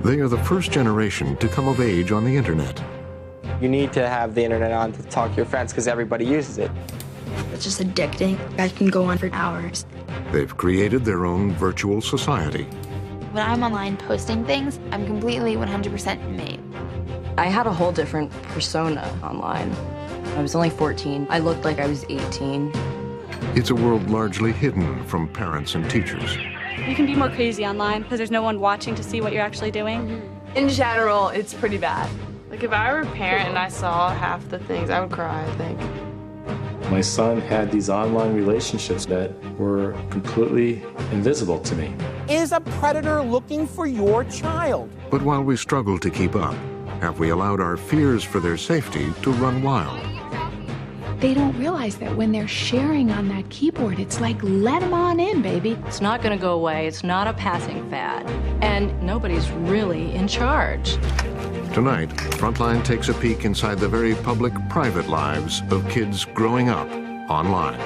They are the first generation to come of age on the internet. You need to have the internet on to talk to your friends because everybody uses it. It's just addicting. I can go on for hours. They've created their own virtual society. When I'm online posting things, I'm completely 100% me. I had a whole different persona online. I was only 14. I looked like I was 18. It's a world largely hidden from parents and teachers. You can be more crazy online because there's no one watching to see what you're actually doing. In general, it's pretty bad. Like if I were a parent and I saw half the things, I would cry, I think. My son had these online relationships that were completely invisible to me. Is a predator looking for your child? But while we struggle to keep up, have we allowed our fears for their safety to run wild? They don't realize that when they're sharing on that keyboard, it's like, let them on in, baby. It's not going to go away. It's not a passing fad. And nobody's really in charge. Tonight, Frontline takes a peek inside the very public, private lives of kids growing up online.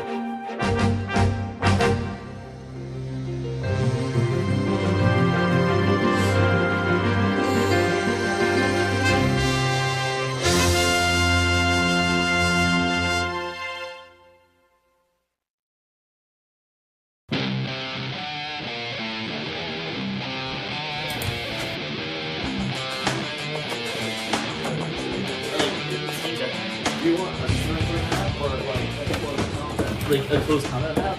Like a closed combat map?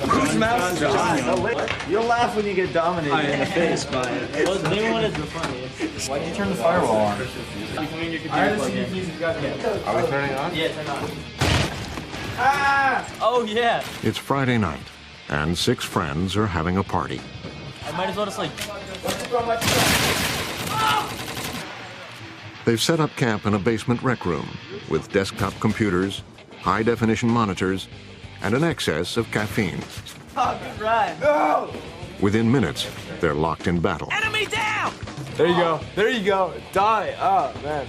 Who's mouse? You'll laugh when you get dominated in the face by it. Well, they wanted the funniest. Why'd you turn the firewall on? Are we turning on? Yeah, turn on. Ah! Oh, yeah. It's Friday night, and 6 friends are having a party. I might as well just like... They've set up camp in a basement rec room with desktop computers, high-definition monitors, and an excess of caffeine. Oh, good ride. No! Within minutes, they're locked in battle. Enemy down! There you go. There you go. Die. Oh, man.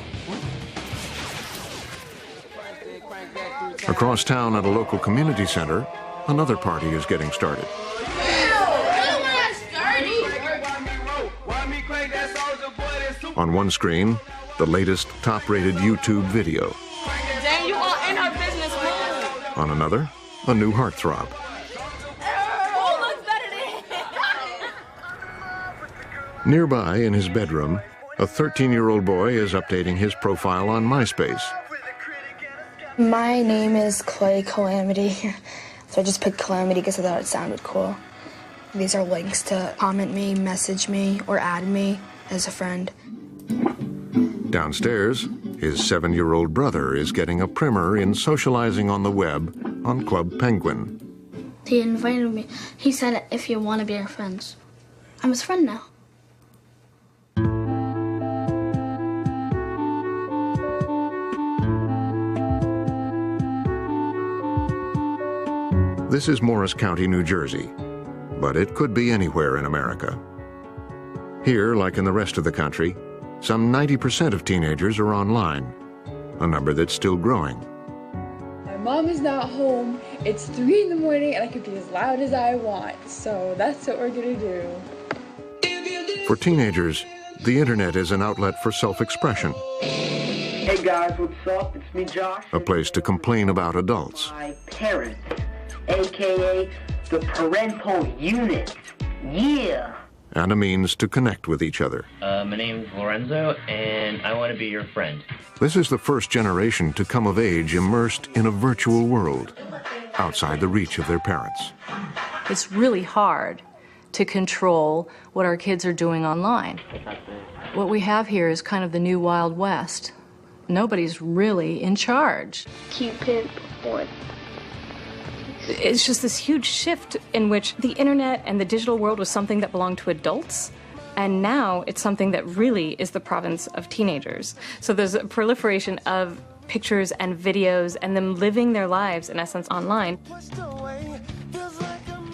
Across town at a local community center, another party is getting started. On one screen, the latest top-rated YouTube video. Dang, you all in our business, move! On another, a new heartthrob. Who looks better than Nearby, in his bedroom, a 13-year-old boy is updating his profile on MySpace. My name is Clay Calamity, so I just picked Calamity because I thought it sounded cool. These are links to comment me, message me, or add me as a friend. Downstairs, his 7-year-old brother is getting a primer in socializing on the web on Club Penguin. He invited me. He said, if you want to be our friends. I'm his friend now. This is Morris County, New Jersey, but it could be anywhere in America. Here, like in the rest of the country, some 90% of teenagers are online, a number that's still growing. My mom is not home. It's 3 in the morning and I can be as loud as I want, so that's what we're gonna do. For teenagers, the internet is an outlet for self-expression. Hey guys, what's up? It's me, Josh. A place to complain about adults. My parents, aka the parental unit. Yeah. And a means to connect with each other. My name's Lorenzo, and I want to be your friend. This is the first generation to come of age immersed in a virtual world, outside the reach of their parents. It's really hard to control what our kids are doing online. What we have here is kind of the new Wild West. Nobody's really in charge. Keep it bored. It's just this huge shift in which the internet and the digital world was something that belonged to adults, and now it's something that really is the province of teenagers. So there's a proliferation of pictures and videos and them living their lives, in essence, online.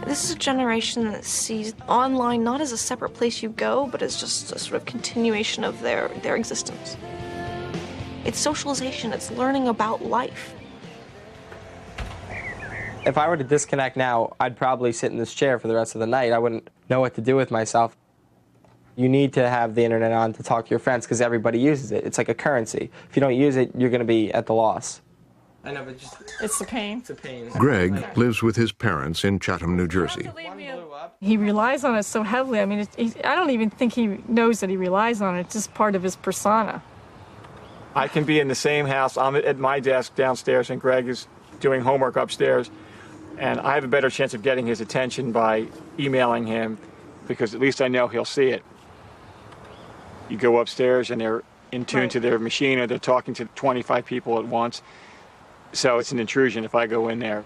This is a generation that sees online not as a separate place you go, but as just a sort of continuation of their existence. It's socialization, it's learning about life. If I were to disconnect now, I'd probably sit in this chair for the rest of the night. I wouldn't know what to do with myself. You need to have the internet on to talk to your friends because everybody uses it. It's like a currency. If you don't use it, you're going to be at the loss. I know, but It's the pain. It's a pain. Greg lives with his parents in Chatham, New Jersey. He relies on it so heavily. I mean, I don't even think he knows that he relies on it. It's just part of his persona. I can be in the same house. I'm at my desk downstairs, and Greg is doing homework upstairs. And I have a better chance of getting his attention by emailing him because at least I know he'll see it. You go upstairs, and they're in tune to their machine, or they're talking to 25 people at once. So it's an intrusion if I go in there.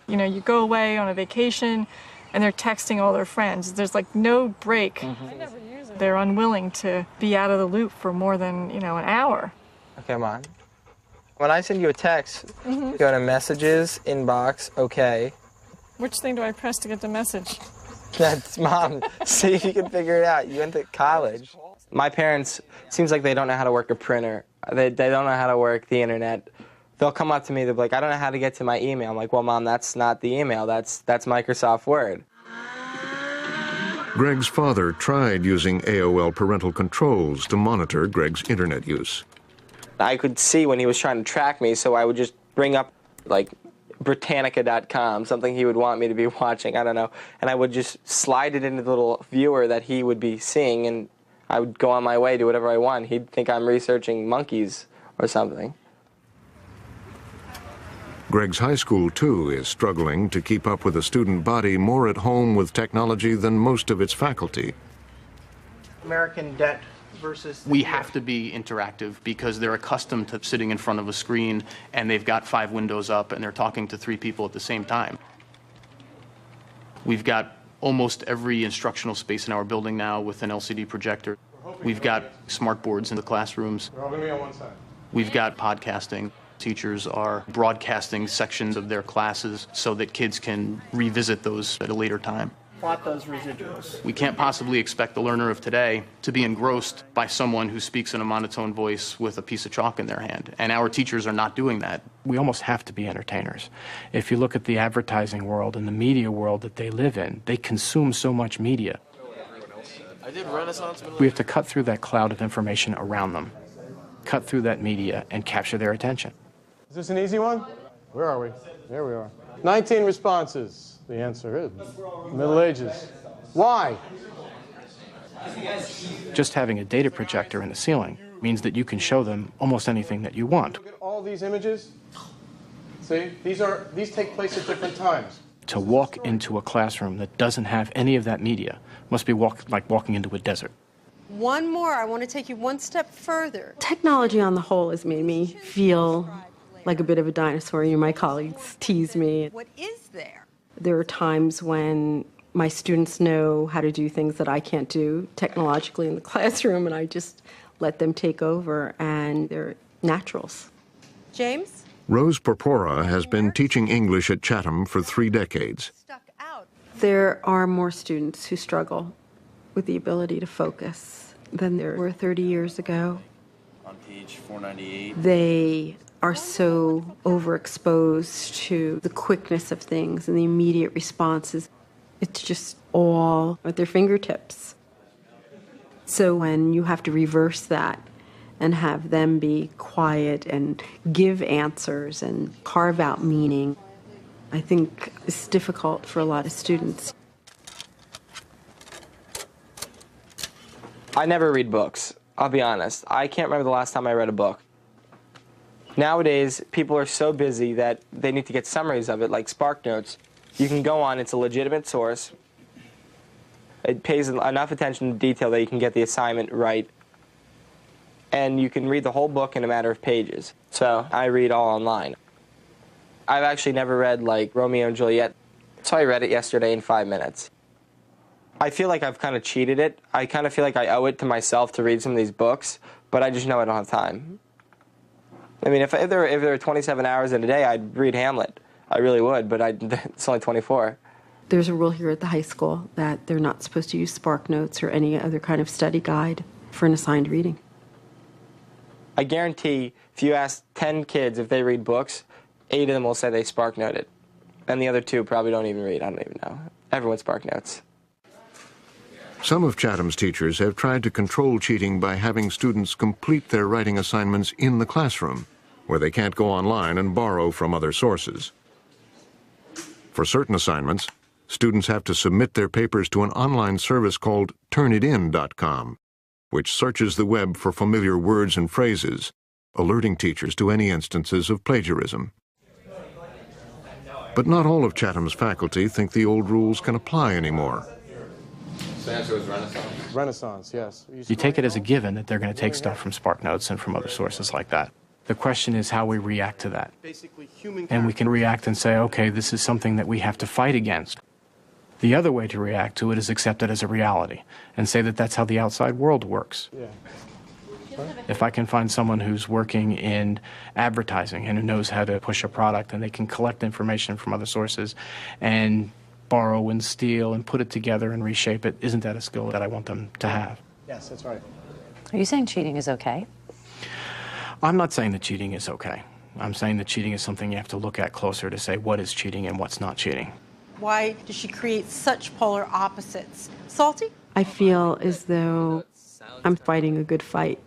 You know, you go away on a vacation, and they're texting all their friends. There's like no break. Mm-hmm. They're unwilling to be out of the loop for more than, an hour. Okay, Mom. When I send you a text, go to messages, inbox, okay. Which thing do I press to get the message? That's Mom. See if you can figure it out. You went to college. My parents, seems like they don't know how to work a printer. They don't know how to work the internet. They'll come up to me, they'll be like, I don't know how to get to my email. I'm like, well, Mom, that's not the email. That's Microsoft Word. Greg's father tried using AOL parental controls to monitor Greg's internet use. I could see when he was trying to track me, so I would just bring up, like, Britannica.com, something he would want me to be watching, I don't know. And I would just slide it into the little viewer that he would be seeing, and I would go on my way, do whatever I want. He'd think I'm researching monkeys or something. Greg's high school, too, is struggling to keep up with a student body more at home with technology than most of its faculty. American debt versus... We have to be interactive because they're accustomed to sitting in front of a screen and they've got 5 windows up and they're talking to 3 people at the same time. We've got almost every instructional space in our building now with an LCD projector. We've got smart boards in the classrooms. They're all going to be on one side. We've got podcasting. Teachers are broadcasting sections of their classes so that kids can revisit those at a later time. Plot those residuals. We can't possibly expect the learner of today to be engrossed by someone who speaks in a monotone voice with a piece of chalk in their hand, and our teachers are not doing that. We almost have to be entertainers. If you look at the advertising world and the media world that they live in, they consume so much media. We have to cut through that cloud of information around them, cut through that media, and capture their attention. Is this an easy one? Where are we? There we are. 19 responses. The answer is Middle Ages. Why? Just having a data projector in the ceiling means that you can show them almost anything that you want. Look at all these images. See, these take place at different times. To walk into a classroom that doesn't have any of that media must be like walking into a desert. One more. I want to take you one step further. Technology on the whole has made me feel like a bit of a dinosaur. My colleagues tease me. What is there? There are times when my students know how to do things that I can't do technologically in the classroom, and I just let them take over, and they're naturals. James? Rose Porpora has been teaching English at Chatham for 3 decades. There are more students who struggle with the ability to focus than there were 30 years ago. On page 498. They are so overexposed to the quickness of things and the immediate responses. It's just all at their fingertips. So when you have to reverse that and have them be quiet and give answers and carve out meaning, I think it's difficult for a lot of students. I never read books, I'll be honest. I can't remember the last time I read a book. Nowadays, people are so busy that they need to get summaries of it, like SparkNotes. You can go on, it's a legitimate source. It pays enough attention to detail that you can get the assignment right. And you can read the whole book in a matter of pages. So I read all online. I've actually never read, like, Romeo and Juliet, so I read it yesterday in 5 minutes. I feel like I've kind of cheated it. I kind of feel like I owe it to myself to read some of these books, but I just know I don't have time. I mean, if there were 27 hours in a day, I'd read Hamlet. I really would, but it's only 24. There's a rule here at the high school that they're not supposed to use SparkNotes or any other kind of study guide for an assigned reading. I guarantee if you ask 10 kids if they read books, 8 of them will say they spark noted. And the other 2 probably don't even read. I don't even know. Everyone spark notes. Some of Chatham's teachers have tried to control cheating by having students complete their writing assignments in the classroom, where they can't go online and borrow from other sources. For certain assignments, students have to submit their papers to an online service called turnitin.com, which searches the web for familiar words and phrases, alerting teachers to any instances of plagiarism. But not all of Chatham's faculty think the old rules can apply anymore. The answer was Renaissance? Renaissance, yes. You take it as a given that they're going to take stuff from SparkNotes and from other sources like that. The question is how we react to that. And we can react and say, okay, this is something that we have to fight against. The other way to react to it is accept it as a reality and say that that's how the outside world works. Yeah. If I can find someone who's working in advertising and who knows how to push a product and they can collect information from other sources and borrow and steal and put it together and reshape it, isn't that a skill that I want them to have? Yes, that's right. Are you saying cheating is okay? I'm not saying that cheating is okay. I'm saying that cheating is something you have to look at closer to say what is cheating and what's not cheating. Why does she create such polar opposites? Salty? I feel as though I'm fighting a good fight.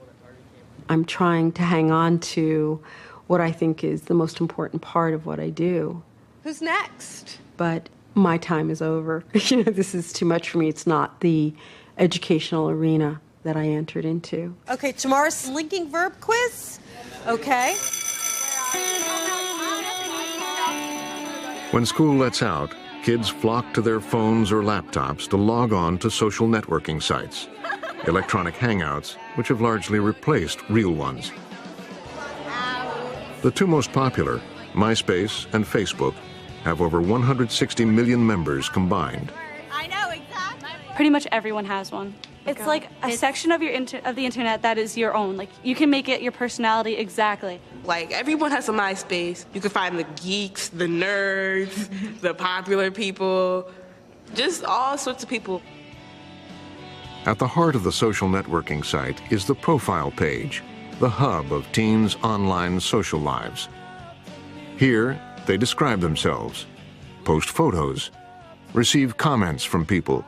I'm trying to hang on to what I think is the most important part of what I do. Who's next? But my time is over. This is too much for me. It's not the educational arena that I entered into. Okay, tomorrow's linking verb quiz. Okay. When school lets out, kids flock to their phones or laptops to log on to social networking sites, electronic hangouts, which have largely replaced real ones. The 2 most popular, MySpace and Facebook, have over 160 million members combined. I know, exactly. Pretty much everyone has one. It's like a section of the internet that is your own. Like, you can make it your personality exactly. Like, everyone has a MySpace. You can find the geeks, the nerds, the popular people, just all sorts of people. At the heart of the social networking site is the profile page, the hub of teens' online social lives. Here, they describe themselves, post photos, receive comments from people,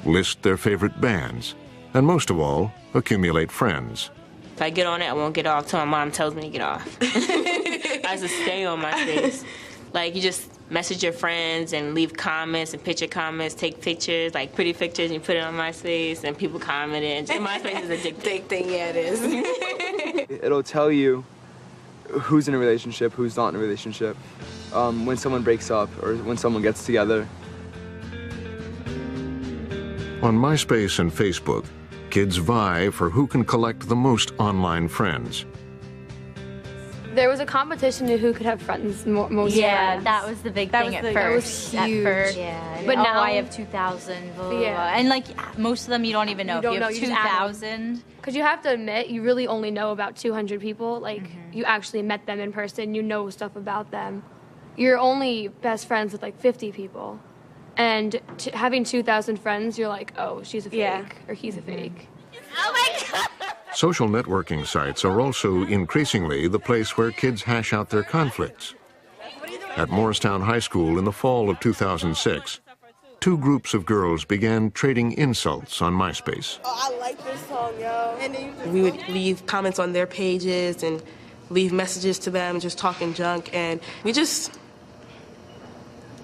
list their favorite bands, and most of all, accumulate friends. If I get on it, I won't get off till my mom tells me to get off. I just stay on MySpace. Like, you just message your friends and leave comments and picture comments, take pictures, like pretty pictures, and you put it on MySpace, and people comment it. And MySpace is a big thing, yeah, it is. It'll tell you who's in a relationship, who's not in a relationship, when someone breaks up or when someone gets together. On MySpace and Facebook, kids vie for who can collect the most online friends. There was a competition to who could have friends, most Yeah, friends. that was the big thing at first. That was huge. At first, yeah. But now I have 2,000. Blah, blah, Yeah. blah. And like most of them, you don't even know. You don't if know, you you have just add 2,000. Because you have to admit, you really only know about 200 people. Like, Mm-hmm. you actually met them in person, you know stuff about them. You're only best friends with like 50 people. And having 2,000 friends, you're like, oh, she's a fake, or he's a fake. Oh my God! Social networking sites are also increasingly the place where kids hash out their conflicts. At Morristown High School in the fall of 2006, 2 groups of girls began trading insults on MySpace. Oh, I like this song, yo. We would leave comments on their pages and leave messages to them, just talking junk, and we just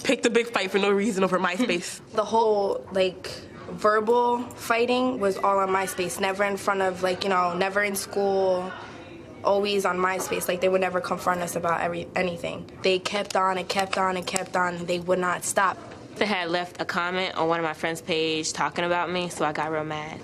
picked a big fight for no reason over MySpace. The whole, like, verbal fighting was all on MySpace, never in front of, like, you know, never in school, always on MySpace. Like, they would never confront us about anything. They kept on and kept on and kept on, and they would not stop. They had left a comment on one of my friends' page talking about me, so I got real mad.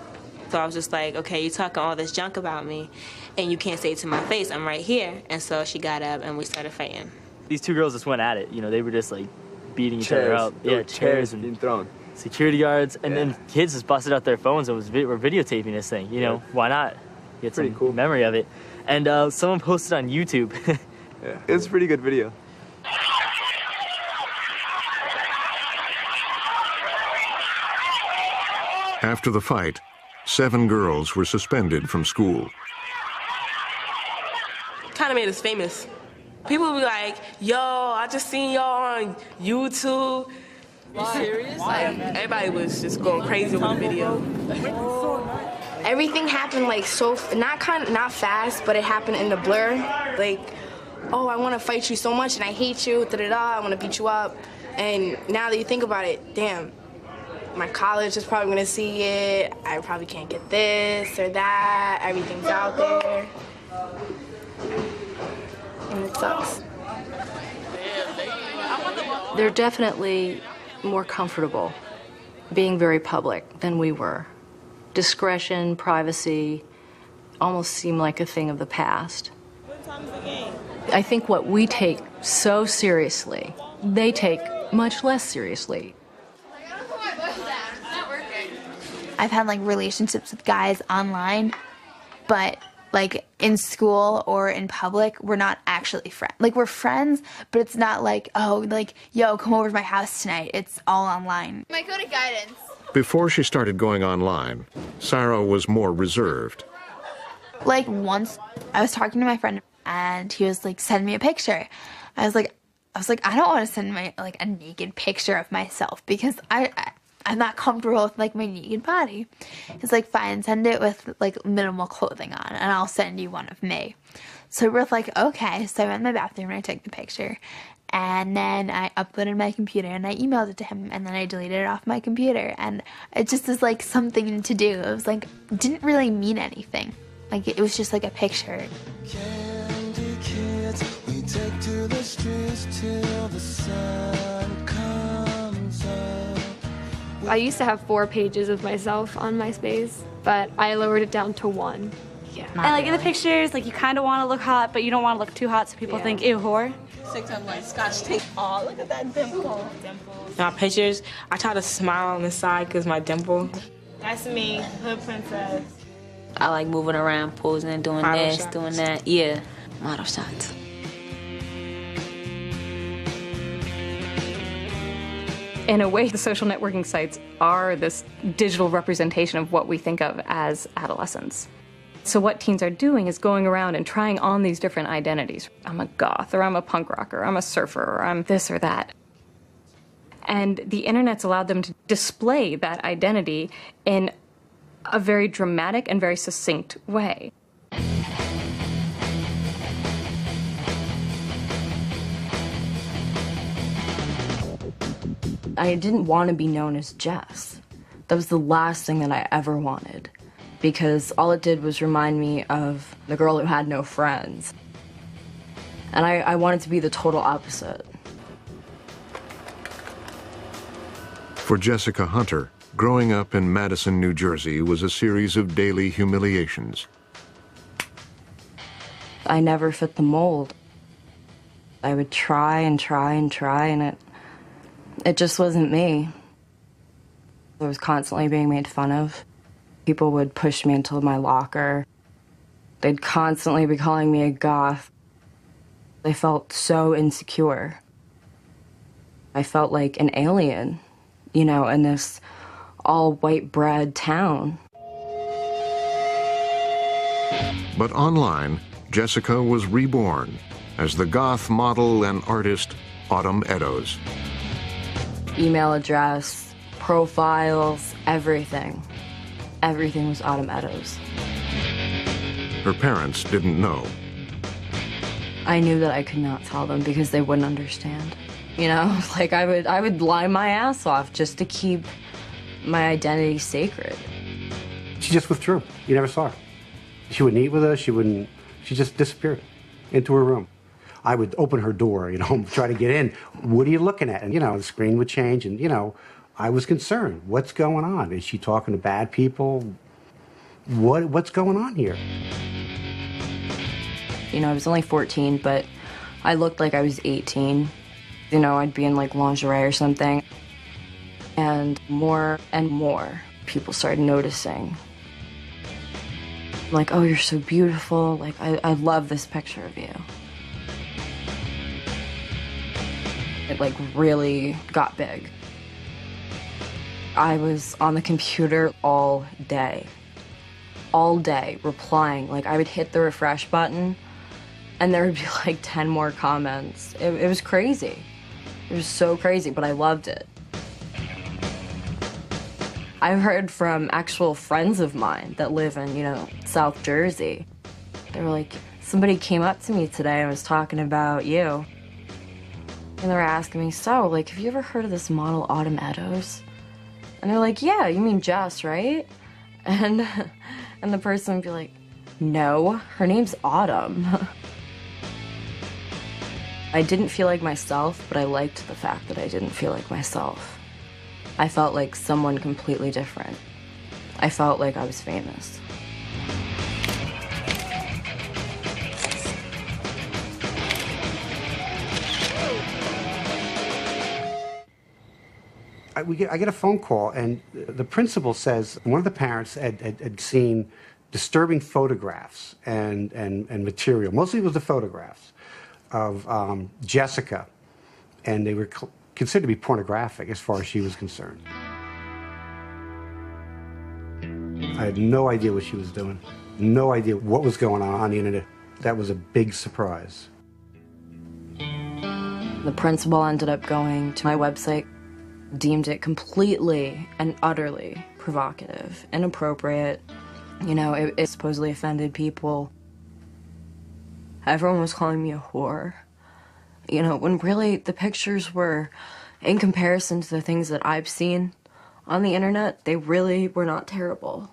So I was just like, okay, you talking all this junk about me, and you can't say it to my face, I'm right here. And so she got up, and we started fighting. These 2 girls just went at it. You know, they were just, like, beating each other up. Yeah, chairs being thrown. Security guards, and then kids just busted out their phones and were videotaping this thing. You know, why not? Get some cool memory of it. And someone posted on YouTube. Yeah, it's a pretty good video. After the fight, 7 girls were suspended from school. Kind of made us famous. People be like, yo, I just seen y'all on YouTube. You serious? Like, everybody was just going crazy with the video. Everything happened like not fast, but it happened in the blur. Like, oh, I want to fight you so much and I hate you, I want to beat you up. And now that you think about it, damn, my college is probably gonna see it. I probably can't get this or that. Everything's out there. And it sucks. They're definitely more comfortable being very public than we were. Discretion, privacy almost seem like a thing of the past. I think what we take so seriously, they take much less seriously. I've had like relationships with guys online, but like in school or in public, we're not actually friends. Like we're friends, but it's not like, oh, like, yo, come over to my house tonight. It's all online. Might go to guidance. Before she started going online, Sarah was more reserved. Like once I was talking to my friend and he was like, send me a picture. I was like, I don't want to send my like a naked picture of myself because I'm not comfortable with like my naked body. He's like, fine, send it with like minimal clothing on and I'll send you one of me. So we're like, okay. So I went in my bathroom and I took the picture and then I uploaded my computer and I emailed it to him and then I deleted it off my computer and it just was like something to do. It was like, didn't really mean anything. Like it was just like a picture. Candy kids, we take to the streets till the sun comes up. I used to have 4 pages of myself on MySpace, but I lowered it down to 1. Yeah. And like in the pictures, like you kind of want to look hot, but you don't want to look too hot so people think, ew, whore. 6 on like Scotch tape. Oh, look at that dimple. My pictures, I try to smile on the side because my dimple. That's me, hood princess. I like moving around, posing, doing Model this, shots. doing that. Yeah, model shots. In a way, the social networking sites are this digital representation of what we think of as adolescence. So what teens are doing is going around and trying on these different identities. I'm a goth, or I'm a punk rocker, I'm a surfer, or I'm this or that. And the internet's allowed them to display that identity in a very dramatic and very succinct way. I didn't want to be known as Jess. That was the last thing that I ever wanted, because all it did was remind me of the girl who had no friends. And I wanted to be the total opposite. For Jessica Hunter, growing up in Madison, New Jersey was a series of daily humiliations. I never fit the mold. I would try and try and try, and it just wasn't me. I was constantly being made fun of. People would push me into my locker. They'd constantly be calling me a goth. I felt so insecure. I felt like an alien, you know, in this all-white bread town. But online, Jessica was reborn as the goth model and artist Autumn Eddowes. Email address, profiles, everything. Everything was Autumn Eddowes. Her parents didn't know. I knew that I could not tell them because they wouldn't understand. You know, like I would lie my ass off just to keep my identity sacred. She just withdrew. You never saw her. She wouldn't eat with us. She just disappeared into her room. I would open her door, you know, try to get in. What are you looking at? And, you know, the screen would change and, you know, I was concerned. What's going on? Is she talking to bad people? What's going on here? You know, I was only 14, but I looked like I was 18. You know, I'd be in like lingerie or something. And more people started noticing. Like, oh, you're so beautiful. Like, I love this picture of you. It like really got big. I was on the computer all day, replying. Like I would hit the refresh button and there would be like 10 more comments. It was crazy. It was so crazy, but I loved it. I've heard from actual friends of mine that live in, South Jersey. They were like, somebody came up to me today and was talking about you. And they were asking me, so, like, have you ever heard of this model, Autumn Eddowes? And they're like, yeah, you mean Jess, right? And the person would be like, no, her name's Autumn. I didn't feel like myself, but I liked the fact that I didn't feel like myself. I felt like someone completely different. I felt like I was famous. I get a phone call, and the principal says one of the parents had seen disturbing photographs and material. Mostly it was the photographs of Jessica, and they were considered to be pornographic as far as she was concerned. I had no idea what she was doing, no idea what was going on the internet. That was a big surprise. The principal ended up going to my website, deemed it completely and utterly provocative, inappropriate. It supposedly offended people. Everyone was calling me a whore. When really the pictures were, in comparison to the things that I've seen on the internet, they really were not terrible.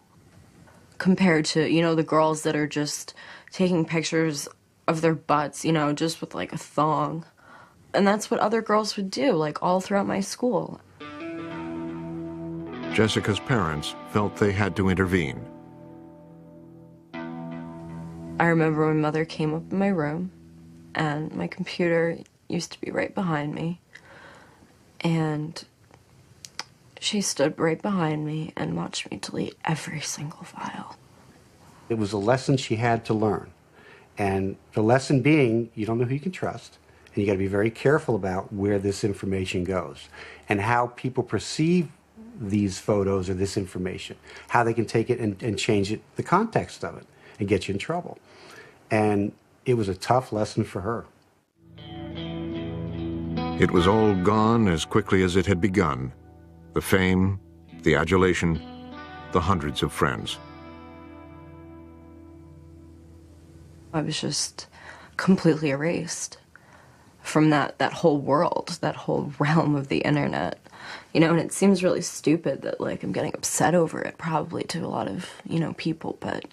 Compared to, the girls that are just taking pictures of their butts, just with like a thong. And that's what other girls would do, like all throughout my school. Jessica's parents felt they had to intervene. I remember my mother came up in my room, and my computer used to be right behind me. And she stood right behind me and watched me delete every single file. It was a lesson she had to learn. And the lesson being, you don't know who you can trust, and you got to be very careful about where this information goes and how people perceive these photos or this information, how they can take it and change it, the context of it, and get you in trouble. And it was a tough lesson for her. It was all gone as quickly as it had begun. The fame, the adulation, the hundreds of friends. I was just completely erased from that whole world, that whole realm of the internet. And it seems really stupid that, like, I'm getting upset over it, probably, to a lot of, people, but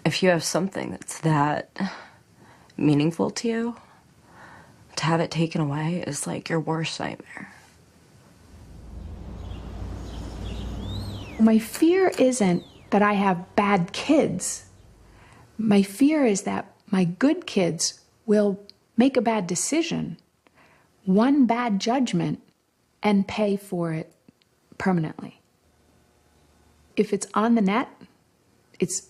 if you have something that's that meaningful to you, to have it taken away is like your worst nightmare. My fear isn't that I have bad kids. My fear is that my good kids will make a bad decision, one bad judgment, and pay for it permanently. If it's on the net, it's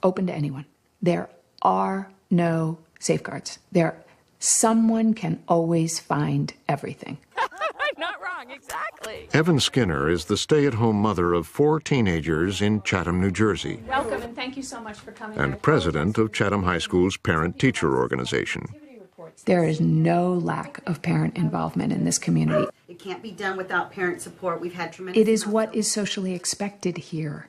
open to anyone. There are no safeguards. Someone can always find everything. I'm not wrong, exactly. Evan Skinner is the stay-at-home mother of 4 teenagers in Chatham, New Jersey, Welcome, and thank you so much for coming. and president of Chatham High School's parent-teacher organization. There is no lack of parent involvement in this community. It can't be done without parent support. We've had tremendous. It is what is socially expected here.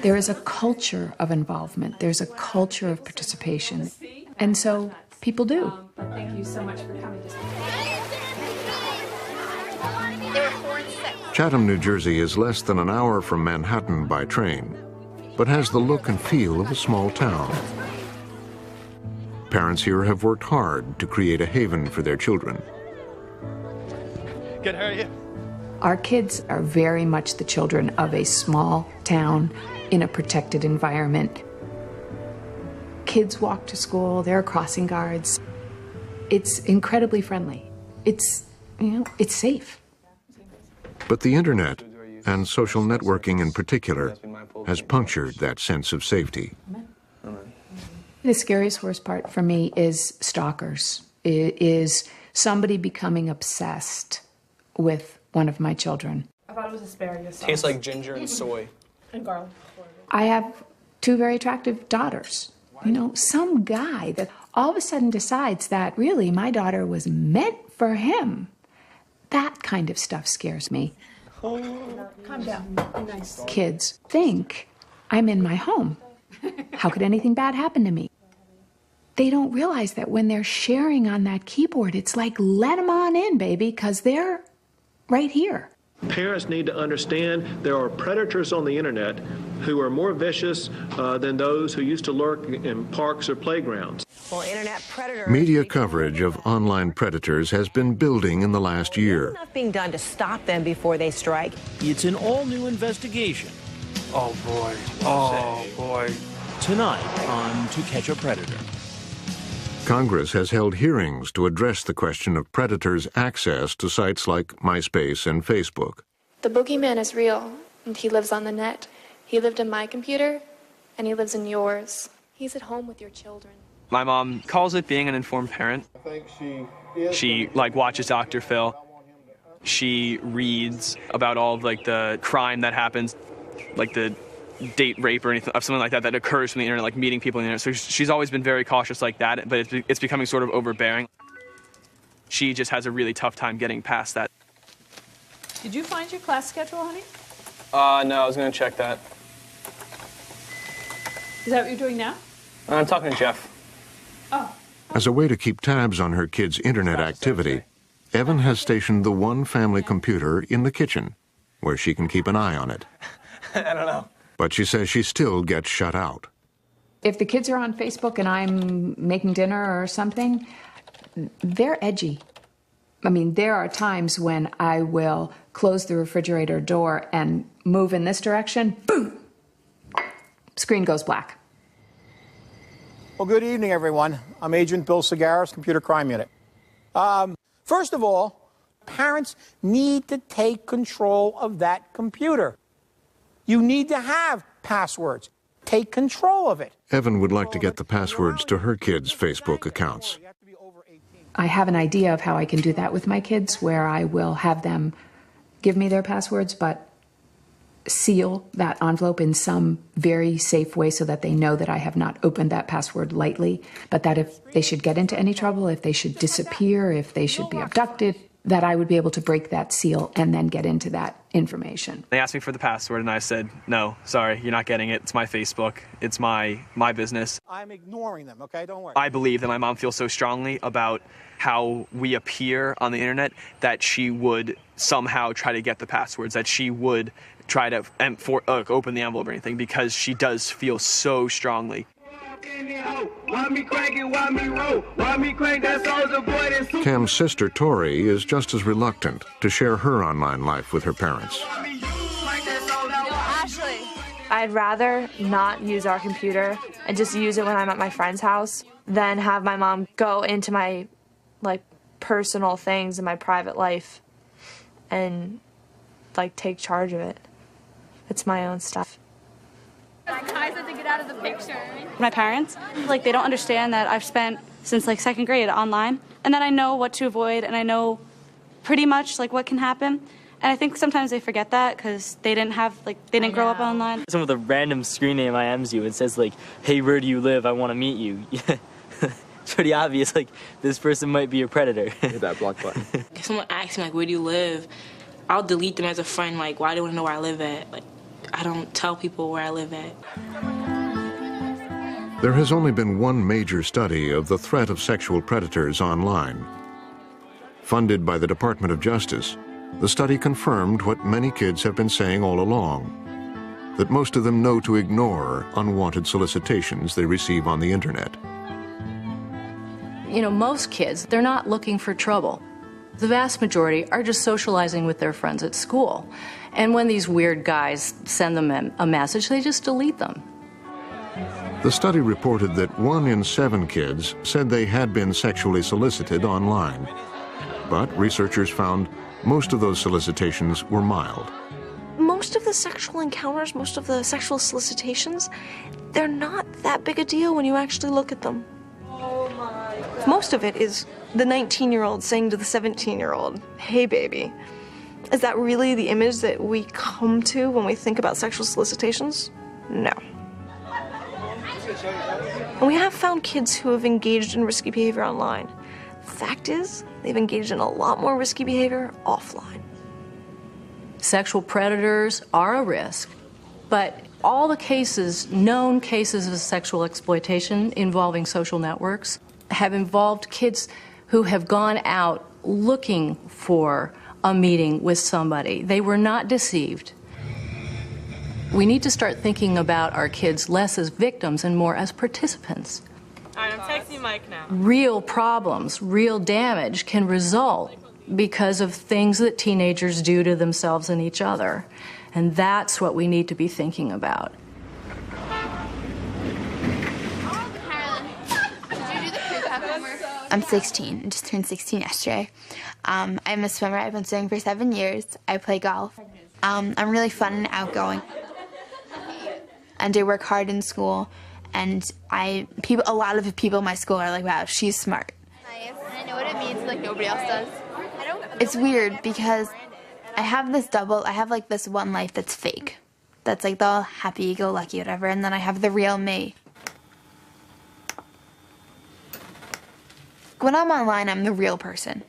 There is a culture of involvement. There's a culture of participation. And so people do. But thank you so much for coming. Chatham, New Jersey is less than an hour from Manhattan by train, but has the look and feel of a small town. Parents here have worked hard to create a haven for their children. Good, how are you? Our kids are very much the children of a small town in a protected environment. Kids walk to school, there are crossing guards. It's incredibly friendly. It's safe. But the internet, and social networking in particular, has punctured that sense of safety. The scariest, worst part for me is stalkers. It is somebody becoming obsessed with one of my children. I thought it was asparagus. Tastes like ginger and soy. And garlic. I have 2 very attractive daughters. You know, some guy that all of a sudden decides that really my daughter was meant for him. That kind of stuff scares me. Calm down. Nice. Kids think I'm in my home. How could anything bad happen to me? They don't realize that when they're sharing on that keyboard, it's like, let them on in, baby, because they're right here. Parents need to understand there are predators on the internet who are more vicious than those who used to lurk in parks or playgrounds. Well, internet predators... Media coverage of online predators has been building in the last year. Enough being done to stop them before they strike. It's an all-new investigation. Oh, boy. Oh, boy. Tonight on To Catch a Predator. Congress has held hearings to address the question of predators' access to sites like MySpace and Facebook. The boogeyman is real, and he lives on the net. He lived in my computer, and he lives in yours. He's at home with your children. My mom calls it being an informed parent. She watches Dr. Phil. She reads about all of the crime that happens, like the date rape or anything, something like that occurs from the internet, like meeting people on the internet. So she's always been very cautious like that, but it's becoming sort of overbearing. She just has a really tough time getting past that. Did you find your class schedule, honey? No, I was going to check that. Is that what you're doing now? I'm talking to Jeff. Oh. As a way to keep tabs on her kids' internet activity, Evan has stationed the one family computer in the kitchen, where she can keep an eye on it. I don't know. But she says she still gets shut out. If the kids are on Facebook and I'm making dinner or something, they're edgy. I mean, there are times when I will close the refrigerator door and move in this direction, boom, screen goes black. Well, good evening, everyone. I'm Agent Bill Segaris, Computer Crime Unit. First of all, parents need to take control of that computer. You need to have passwords. Take control of it. Evan would like to get the passwords to her kids' Facebook accounts. I have an idea of how I can do that with my kids, where I will have them give me their passwords, but seal that envelope in some very safe way so that they know that I have not opened that password lightly, but that if they should get into any trouble, if they should disappear, if they should be abducted, that I would be able to break that seal and then get into that information. They asked me for the password, and I said, no, sorry, you're not getting it. It's my Facebook. It's my business. I'm ignoring them, okay? Don't worry. I believe that my mom feels so strongly about how we appear on the internet that she would somehow try to get the passwords, that she would try to open the envelope or anything, because she does feel so strongly. Cam's sister, Tori, is just as reluctant to share her online life with her parents. Ashley. I'd rather not use our computer and just use it when I'm at my friend's house than have my mom go into my, personal things in my private life and, take charge of it. It's my own stuff. Kai said to get out of the picture. My parents, they don't understand that I've spent since second grade online, and that I know what to avoid, and I know pretty much what can happen. And I think sometimes they forget that because they didn't have they didn't grow up online. Some of the random screen name I IMs you, it says hey, where do you live? I want to meet you. It's pretty obvious this person might be a predator. Hit that block button. If someone asks me where do you live, I'll delete them as a friend. Why do you want to know where I live at? I don't tell people where I live at. There has only been one major study of the threat of sexual predators online. Funded by the Department of Justice, the study confirmed what many kids have been saying all along, that most of them know to ignore unwanted solicitations they receive on the internet. Most kids, they're not looking for trouble. The vast majority are just socializing with their friends at school. And when these weird guys send them a message, they just delete them. The study reported that 1 in 7 kids said they had been sexually solicited online. But researchers found most of those solicitations were mild. Most of the sexual encounters, most of the sexual solicitations, they're not that big a deal when you actually look at them. Oh my God. Most of it is the 19-year-old saying to the 17-year-old, hey, baby. Is that really the image that we come to when we think about sexual solicitations? No. And we have found kids who have engaged in risky behavior online. Fact is, they've engaged in a lot more risky behavior offline. Sexual predators are a risk, but all the cases, known cases of sexual exploitation involving social networks, have involved kids who have gone out looking for a meeting with somebody. They were not deceived. We need to start thinking about our kids less as victims and more as participants. All right, I'm texting Mike now. Real problems, real damage can result because of things that teenagers do to themselves and each other. And that's what we need to be thinking about. I'm 16, I just turned 16 yesterday. I'm a swimmer. I've been swimming for 7 years. I play golf. I'm really fun and outgoing. And I work hard in school. And a lot of the people in my school are like, wow, she's smart. Nice. And I know what it means, like nobody else does. It's weird because I have like this one life that's fake. That's like the happy-go-lucky, whatever, and then I have the real me. When I'm online, I'm the real person.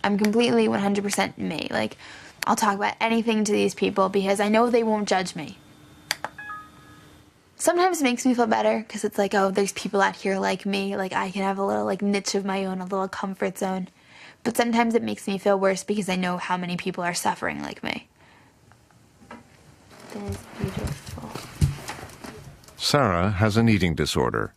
I'm completely 100% me. Like, I'll talk about anything to these people because I know they won't judge me. Sometimes it makes me feel better because it's like, oh, there's people out here like me. Like, I can have a little like niche of my own, a little comfort zone. But sometimes it makes me feel worse because I know how many people are suffering like me. That is beautiful. Sarah has an eating disorder.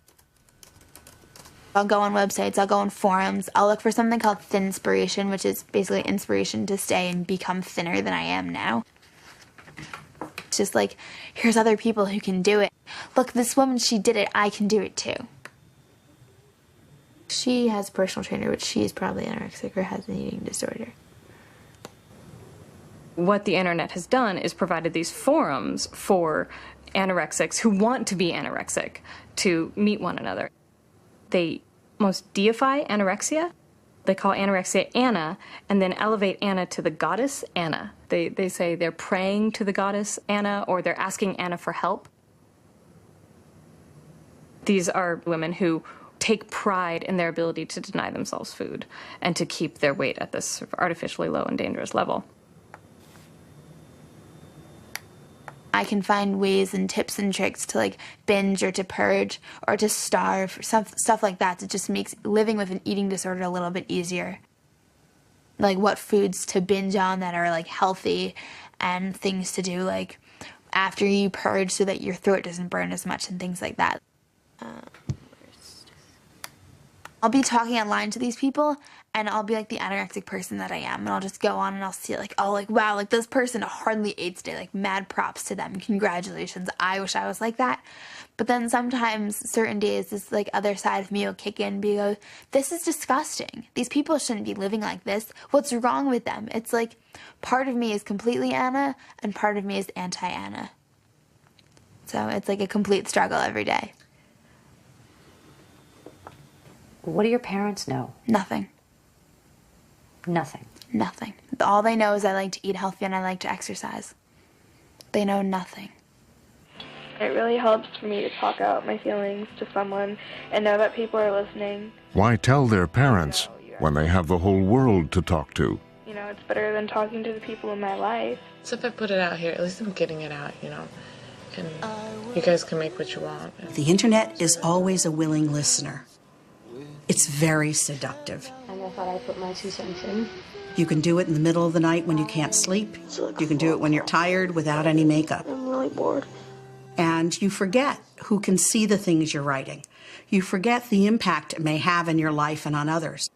I'll go on websites, I'll go on forums, I'll look for something called Thinspiration, which is basically inspiration to stay and become thinner than I am now. It's just like, here's other people who can do it. Look, this woman, she did it, I can do it too. She has a personal trainer, which she is probably anorexic or has an eating disorder. What the internet has done is provided these forums for anorexics who want to be anorexic to meet one another. They almost deify anorexia. They call anorexia Anna and then elevate Anna to the goddess Anna. They say they're praying to the goddess Anna or they're asking Anna for help. These are women who take pride in their ability to deny themselves food and to keep their weight at this sort of artificially low and dangerous level. I can find ways and tips and tricks to like binge or to purge or to starve, stuff like that. It just makes living with an eating disorder a little bit easier. Like what foods to binge on that are like healthy and things to do like after you purge so that your throat doesn't burn as much and things like that. I'll be talking online to these people and I'll be like the anorexic person that I am, and I'll just go on and I'll see like, oh, like, wow, like this person hardly ate today, like mad props to them, congratulations, I wish I was like that. But then sometimes certain days this like other side of me will kick in and be like, this is disgusting, these people shouldn't be living like this, what's wrong with them? It's like part of me is completely Anna and part of me is anti-Anna. So it's like a complete struggle every day. What do your parents know? Nothing. Nothing. Nothing. All they know is I like to eat healthy and I like to exercise. They know nothing. It really helps for me to talk out my feelings to someone and know that people are listening. Why tell their parents when they have the whole world to talk to? You know, it's better than talking to the people in my life. So if I put it out here, at least I'm getting it out, you know, and you guys can make what you want. The internet is always a willing listener. It's very seductive. And I thought I'd put my 2 cents in. You can do it in the middle of the night when you can't sleep. You can do it when you're tired without any makeup. I'm really bored. And you forget who can see the things you're writing. You forget the impact it may have in your life and on others.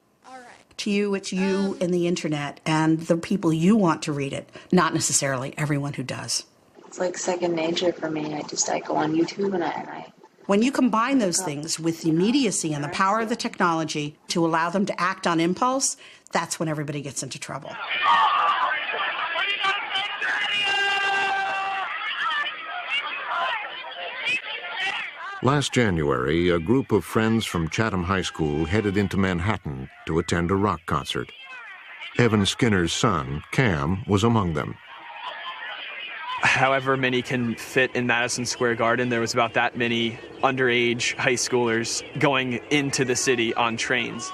To you, it's you and the internet and the people you want to read it, not necessarily everyone who does. It's like second nature for me. I go on YouTube and I When you combine those things with the immediacy and the power of the technology to allow them to act on impulse, that's when everybody gets into trouble. Last January, a group of friends from Chatham High School headed into Manhattan to attend a rock concert. Evan Skinner's son, Cam, was among them. however many can fit in Madison Square Garden, there was about that many underage high schoolers going into the city on trains.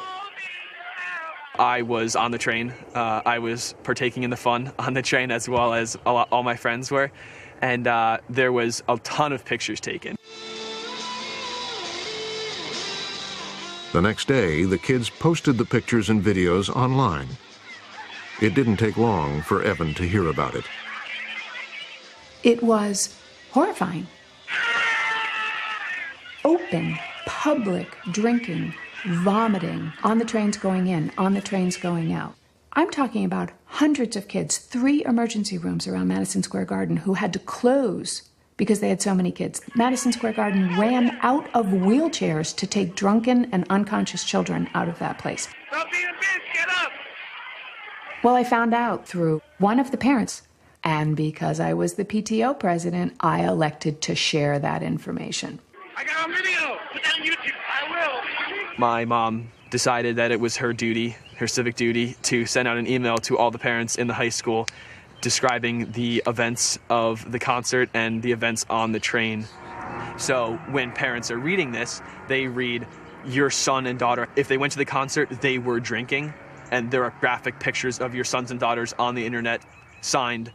I was on the train. I was partaking in the fun on the train, as well as all my friends were. And there was a ton of pictures taken. The next day, the kids posted the pictures and videos online. It didn't take long for Evan to hear about it. It was horrifying. Open, public drinking, vomiting on the trains going in, on the trains going out. I'm talking about hundreds of kids, 3 emergency rooms around Madison Square Garden who had to close because they had so many kids. Madison Square Garden ran out of wheelchairs to take drunken and unconscious children out of that place. Stop being a bitch, get up! Well, I found out through one of the parents. And because I was the PTO president, I elected to share that information. I got a video. Put that on YouTube. I will. My mom decided that it was her duty, her civic duty, to send out an email to all the parents in the high school describing the events of the concert and the events on the train. So when parents are reading this, they read, your son and daughter, if they went to the concert, they were drinking, and there are graphic pictures of your sons and daughters on the internet, signed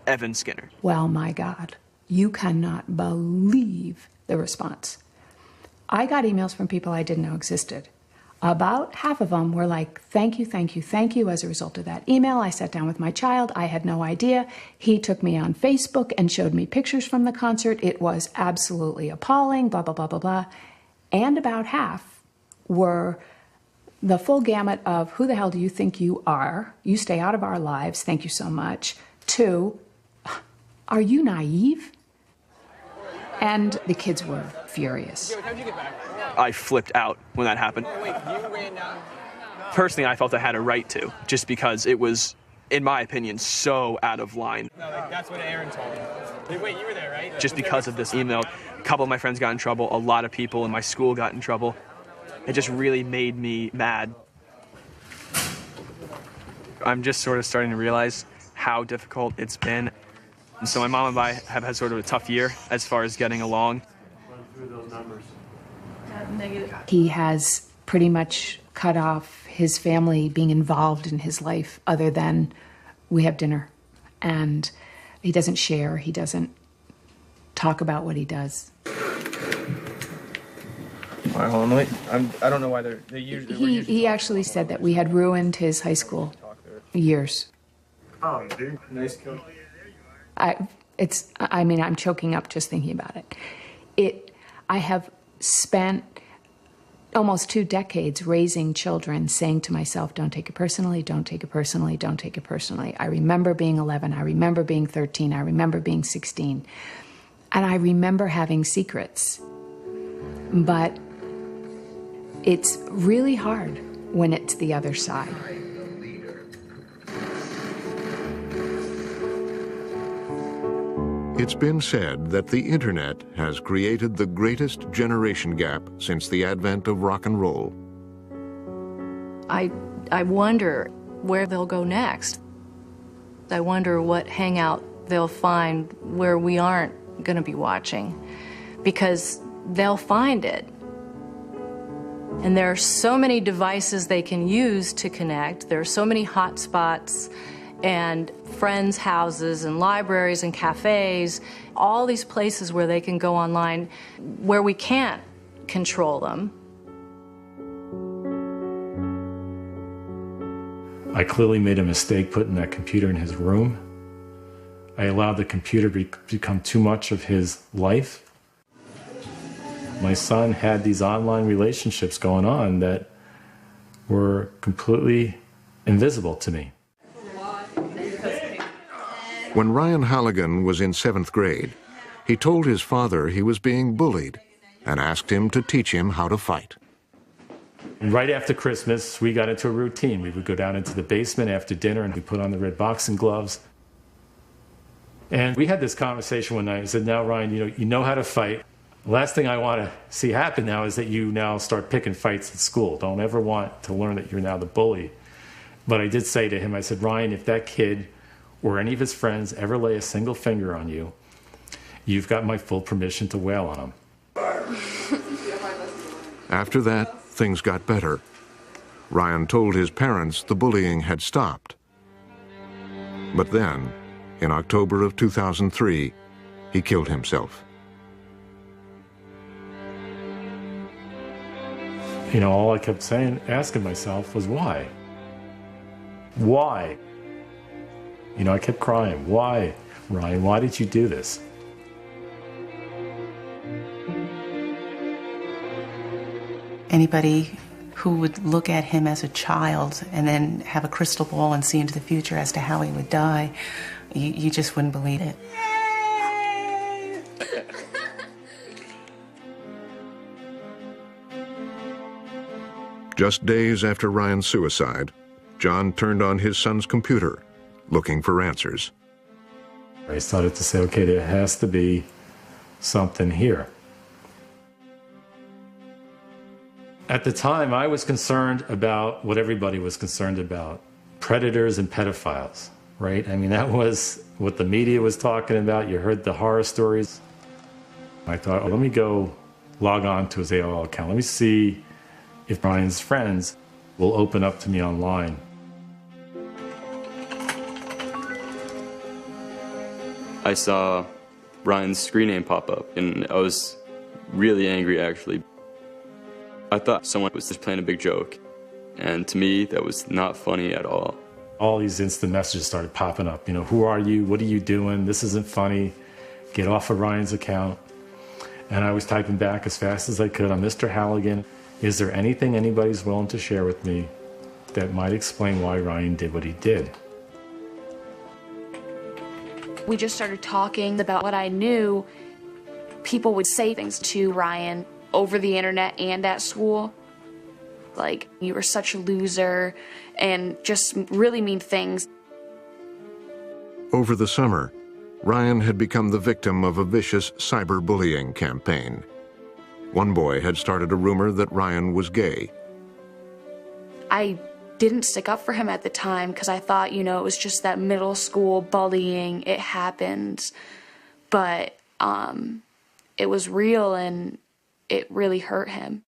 Evan Skinner. Well, my God, you cannot believe the response. I got emails from people I didn't know existed. About half of them were like, thank you, thank you, thank you. As a result of that email, I sat down with my child. I had no idea. He took me on Facebook and showed me pictures from the concert. It was absolutely appalling, blah, blah, blah, blah, blah. And about half were the full gamut of, who the hell do you think you are? You stay out of our lives. Thank you so much. 2, are you naive? And the kids were furious. I flipped out when that happened. Personally, I felt I had a right to, just because it was, in my opinion, so out of line. No, that's what Aaron told me. Wait, you were there, right? Just because of this email, a couple of my friends got in trouble, a lot of people in my school got in trouble. It just really made me mad. I'm just sort of starting to realize how difficult it's been. And so my mom and I have had sort of a tough year as far as getting along. He has pretty much cut off his family being involved in his life other than we have dinner. And he doesn't share, he doesn't talk about what he does. All right, hold on, wait. I don't know why they're usually... He actually said that we had ruined his high school years. Oh, dude. Nice kill. I'm choking up just thinking about it. I have spent almost 2 decades raising children, saying to myself, don't take it personally, don't take it personally, don't take it personally. I remember being 11, I remember being 13, I remember being 16. And I remember having secrets. But it's really hard when it's the other side. It's been said that the internet has created the greatest generation gap since the advent of rock and roll. I wonder where they'll go next. I wonder what hangout they'll find where we aren't going to be watching, because they'll find it. And there are so many devices they can use to connect. There are so many hotspots and friends' houses and libraries and cafes, all these places where they can go online where we can't control them. I clearly made a mistake putting that computer in his room. I allowed the computer to become too much of his life. My son had these online relationships going on that were completely invisible to me. When Ryan Halligan was in 7th grade, he told his father he was being bullied and asked him to teach him how to fight. And right after Christmas, we got into a routine. We would go down into the basement after dinner and we put on the red boxing gloves. And we had this conversation one night. I said, now, Ryan, you know how to fight. The last thing I want to see happen now is that you now start picking fights at school. Don't ever want to learn that you're now the bully. But I did say to him, I said, Ryan, if that kid or any of his friends ever lay a single finger on you, you've got my full permission to wail on them. After that, things got better. Ryan told his parents the bullying had stopped. But then, in October of 2003, he killed himself. You know, all I kept asking myself was why? Why? You know, I kept crying. Why, Ryan? Why did you do this? Anybody who would look at him as a child and then have a crystal ball and see into the future as to how he would die, you just wouldn't believe it. Just days after Ryan's suicide, John turned on his son's computer, looking for answers. I started to say, okay, there has to be something here. At the time, I was concerned about what everybody was concerned about, predators and pedophiles, right? I mean, that was what the media was talking about. You heard the horror stories. I thought, oh, let me go log on to his AOL account. Let me see if Ryan's friends will open up to me online. I saw Ryan's screen name pop up, and I was really angry, actually. I thought someone was just playing a big joke, and to me, that was not funny at all. All these instant messages started popping up. You know, who are you? What are you doing? This isn't funny. Get off of Ryan's account. And I was typing back as fast as I could. I'm Mr. Halligan. Is there anything anybody's willing to share with me that might explain why Ryan did what he did? We just started talking about what I knew. People would say things to Ryan over the internet and at school. Like, you were such a loser, and just really mean things. Over the summer, Ryan had become the victim of a vicious cyberbullying campaign. One boy had started a rumor that Ryan was gay. I didn't stick up for him at the time because I thought, you know, it was just that middle school bullying. It happens. But it was real, and it really hurt him.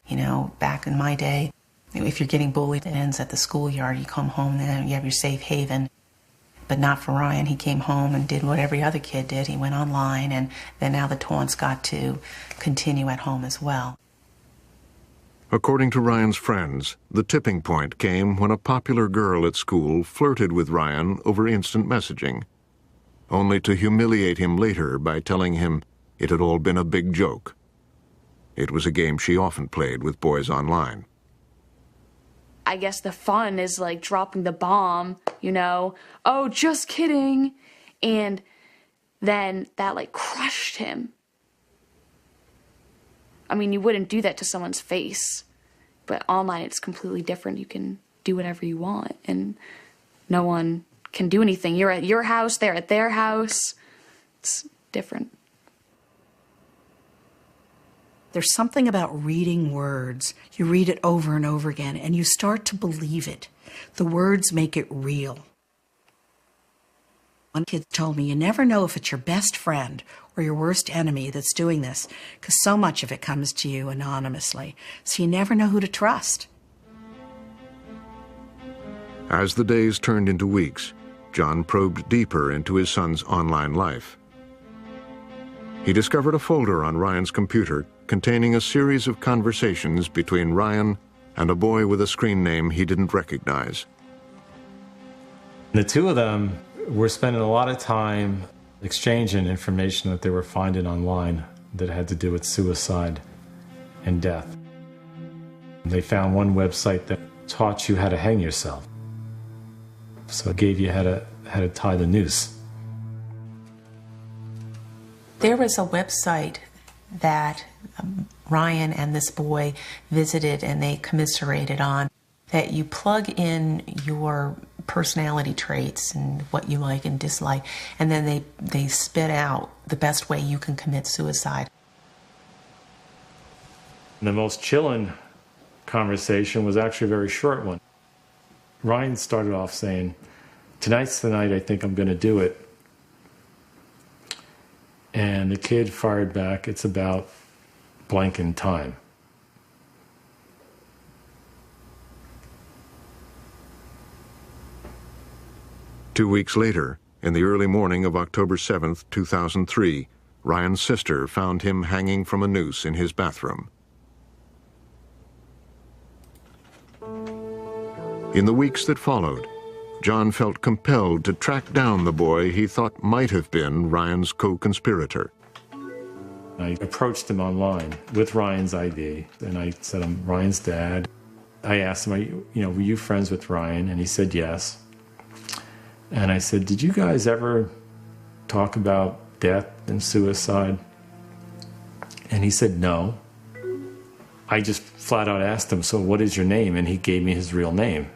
You know, back in my day, if you're getting bullied, it ends at the schoolyard. You come home, then you have your safe haven. But not for Ryan. He came home and did what every other kid did. He went online, and then now the taunts got to continue at home as well. According to Ryan's friends, the tipping point came when a popular girl at school flirted with Ryan over instant messaging, only to humiliate him later by telling him it had all been a big joke. It was a game she often played with boys online. I guess the fun is like dropping the bomb, you know, oh, just kidding. And then that like crushed him. I mean, you wouldn't do that to someone's face, but online it's completely different. You can do whatever you want, and no one can do anything. You're at your house, they're at their house. It's different. There's something about reading words. You read it over and over again, and you start to believe it. The words make it real. One kid told me, you never know if it's your best friend or your worst enemy that's doing this, because so much of it comes to you anonymously, so you never know who to trust. As the days turned into weeks, John probed deeper into his son's online life. He discovered a folder on Ryan's computer containing a series of conversations between Ryan and a boy with a screen name he didn't recognize. The two of them were spending a lot of time exchanging information that they were finding online that had to do with suicide and death. They found one website that taught you how to hang yourself. So it gave you how to tie the noose. There was a website that Ryan and this boy visited, and they commiserated on, that you plug in your personality traits and what you like and dislike, and then they spit out the best way you can commit suicide. The most chilling conversation was actually a very short one. Ryan started off saying, "Tonight's the night I think I'm going to do it." And the kid fired back, "It's about blank in time." Two weeks later, in the early morning of October 7th, 2003, Ryan's sister found him hanging from a noose in his bathroom. In the weeks that followed, John felt compelled to track down the boy he thought might have been Ryan's co-conspirator. I approached him online with Ryan's ID, and I said, "I'm Ryan's dad." I asked him, were you friends with Ryan? And he said yes. And I said, "Did you guys ever talk about death and suicide?" And he said, "No." I just flat out asked him, "So what is your name?" And he gave me his real name.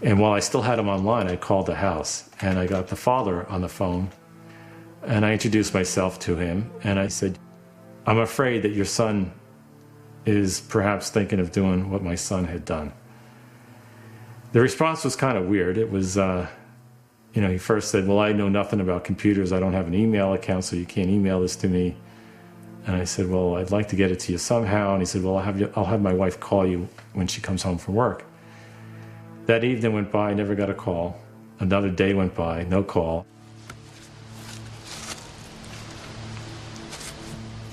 And while I still had him online, I called the house, and I got the father on the phone, and I introduced myself to him, and I said, "I'm afraid that your son is perhaps thinking of doing what my son had done." The response was kind of weird. It was, he first said, "Well, I know nothing about computers. I don't have an email account, so you can't email this to me." And I said, "Well, I'd like to get it to you somehow." And he said, "Well, I'll have my wife call you when she comes home from work." That evening went by, never got a call. Another day went by, no call.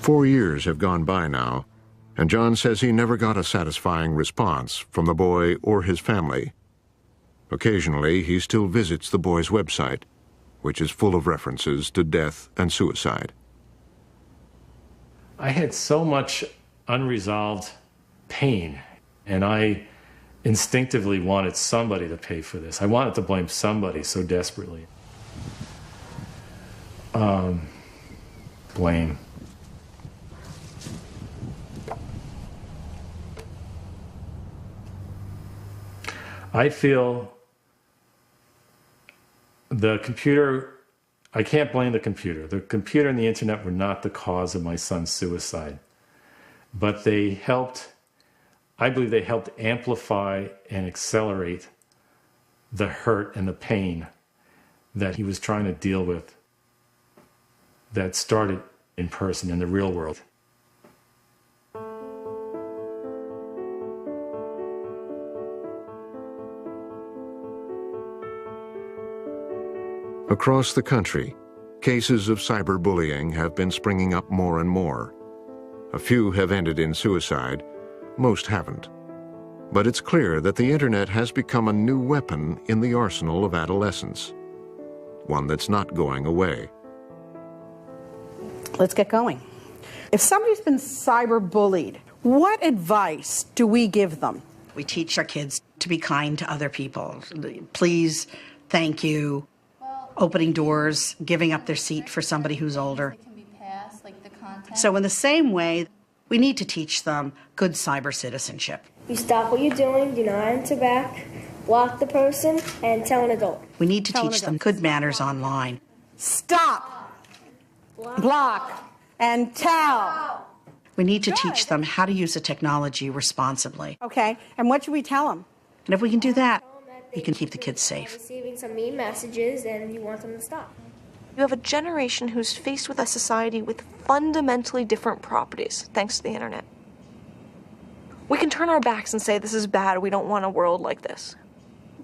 4 years have gone by now, and John says he never got a satisfying response from the boy or his family. Occasionally, he still visits the boy's website, which is full of references to death and suicide. I had so much unresolved pain, and I instinctively wanted somebody to pay for this. I wanted to blame somebody so desperately. Blame. I feel the computer, I can't blame the computer. The computer and the internet were not the cause of my son's suicide, but they helped, I believe they helped amplify and accelerate the hurt and the pain that he was trying to deal with that started in person, in the real world. Across the country, cases of cyberbullying have been springing up more and more. A few have ended in suicide, most haven't. But it's clear that the internet has become a new weapon in the arsenal of adolescents, one that's not going away. Let's get going. If somebody's been cyberbullied, what advice do we give them? We teach our kids to be kind to other people. Please, thank you, opening doors, giving up their seat for somebody who's older. So in the same way, we need to teach them good cyber citizenship. You stop what you're doing, do not answer back, block the person, and tell an adult. We need to teach them good manners online. Stop, block, and tell. We need to teach them how to use the technology responsibly. Okay, and what should we tell them? And if we can do that, we can keep the kids safe. Receiving some mean messages, and you want them to stop. You have a generation who's faced with a society with fundamentally different properties, thanks to the internet. We can turn our backs and say this is bad, we don't want a world like this.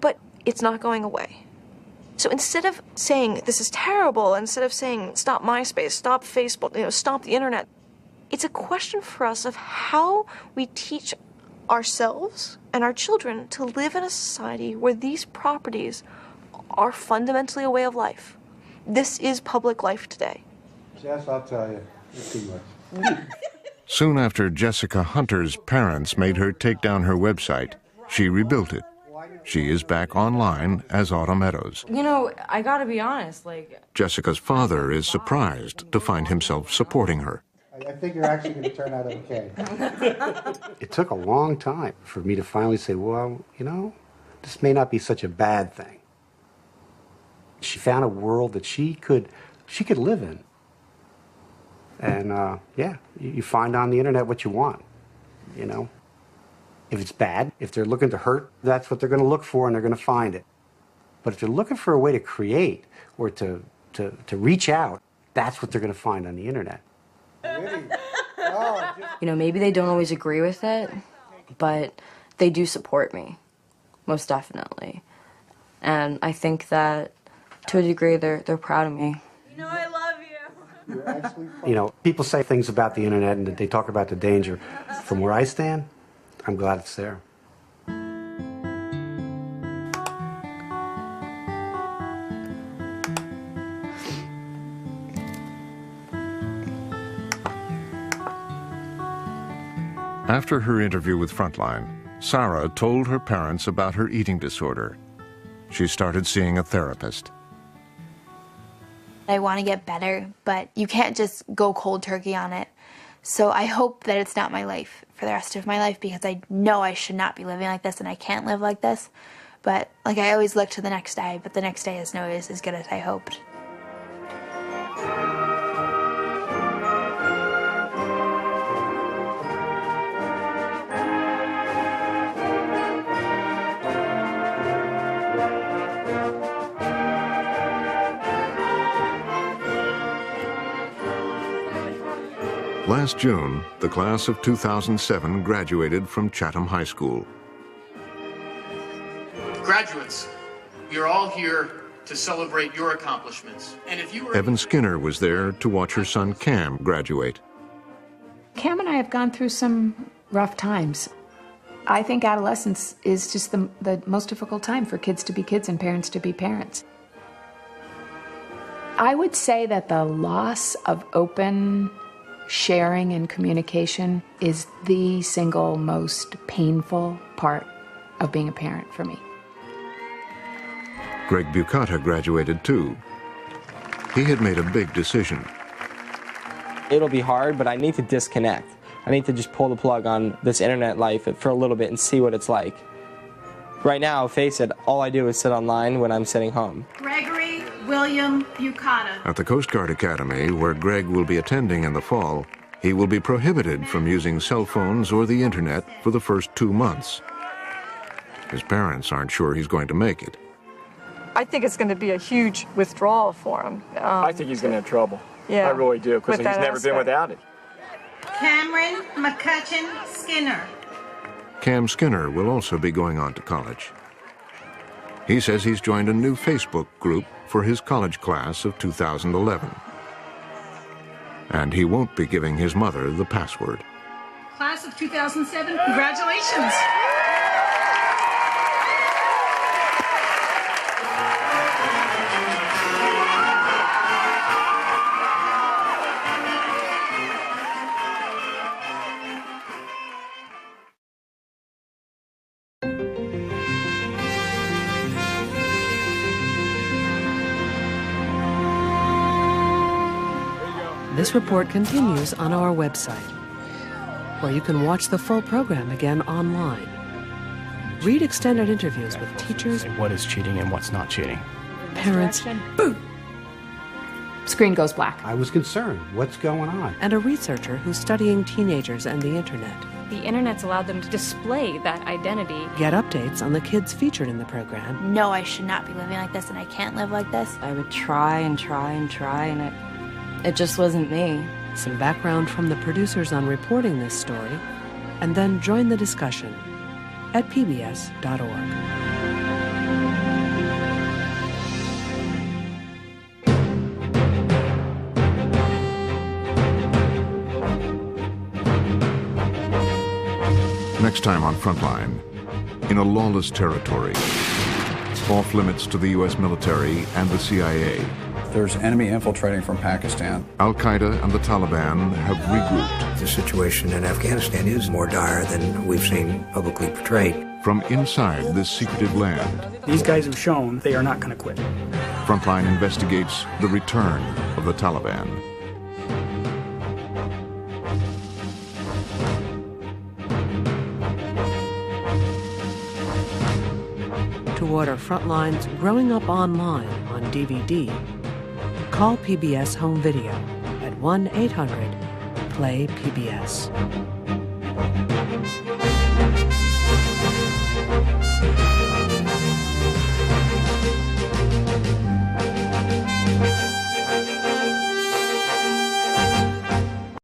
But it's not going away. So instead of saying this is terrible, instead of saying stop MySpace, stop Facebook, stop the internet, it's a question for us of how we teach ourselves and our children to live in a society where these properties are fundamentally a way of life. This is public life today. Jess, I'll tell you, it's too much. Soon after Jessica Hunter's parents made her take down her website, she rebuilt it. She is back online as Autumn Meadows. I gotta be honest, Jessica's father is surprised to find himself supporting her. I think you're actually going to turn out okay. It took a long time for me to finally say, well, this may not be such a bad thing. She found a world that she could live in. And, you find on the internet what you want, if it's bad. If they're looking to hurt, that's what they're going to look for, and they're going to find it. But if they're looking for a way to create or to reach out, that's what they're going to find on the internet. You know, maybe they don't always agree with it, but they do support me, most definitely. And I think that, to a degree, they're proud of me. You know I love you. You know, people say things about the internet and they talk about the danger. From where I stand, I'm glad it's there. After her interview with Frontline, Sarah told her parents about her eating disorder. She started seeing a therapist. I want to get better, but you can't just go cold turkey on it. So I hope that it's not my life for the rest of my life, because I know I should not be living like this and I can't live like this. But like, I always look to the next day, but the next day is always as good as I hoped. Last June, the class of 2007 graduated from Chatham High School. Graduates, we are all here to celebrate your accomplishments. And if you were... Evan Skinner was there to watch her son Cam graduate. Cam and I have gone through some rough times. I think adolescence is just the most difficult time for kids to be kids and parents to be parents. I would say that the loss of open sharing and communication is the single most painful part of being a parent for me. Greg Bucata graduated too. He had made a big decision. It'll be hard, but I need to disconnect. I need to just pull the plug on this internet life for a little bit and see what it's like. Right now, face it, all I do is sit online when I'm sitting home. Gregory William Bucata. At the Coast Guard Academy, where Greg will be attending in the fall, he will be prohibited from using cell phones or the internet for the first 2 months. His parents aren't sure he's going to make it. I think it's going to be a huge withdrawal for him. I think he's going to have trouble. Yeah, I really do, because he's never been without it. Cameron McCutcheon Skinner. Cam Skinner will also be going on to college. He says he's joined a new Facebook group for his college class of 2011. And he won't be giving his mother the password. Class of 2007, congratulations. This report continues on our website, where you can watch the full program again online. Read extended interviews with teachers, What is cheating and what's not cheating? parents, Boom! Screen goes black. I was concerned. What's going on? and a researcher who's studying teenagers and the internet. The internet's allowed them to display that identity. Get updates on the kids featured in the program. No, I should not be living like this and I can't live like this. I would try and try and try, and it just wasn't me. Some background from the producers on reporting this story, and then join the discussion at pbs.org. Next time on Frontline, in a lawless territory, off limits to the U.S. military and the CIA, there's enemy infiltrating from Pakistan. Al-Qaeda and the Taliban have regrouped. The situation in Afghanistan is more dire than we've seen publicly portrayed. From inside this secretive land, these guys have shown they are not going to quit. Frontline investigates the return of the Taliban. To order Frontline's Growing Up Online on DVD, call PBS Home Video at 1-800-PLAY-PBS.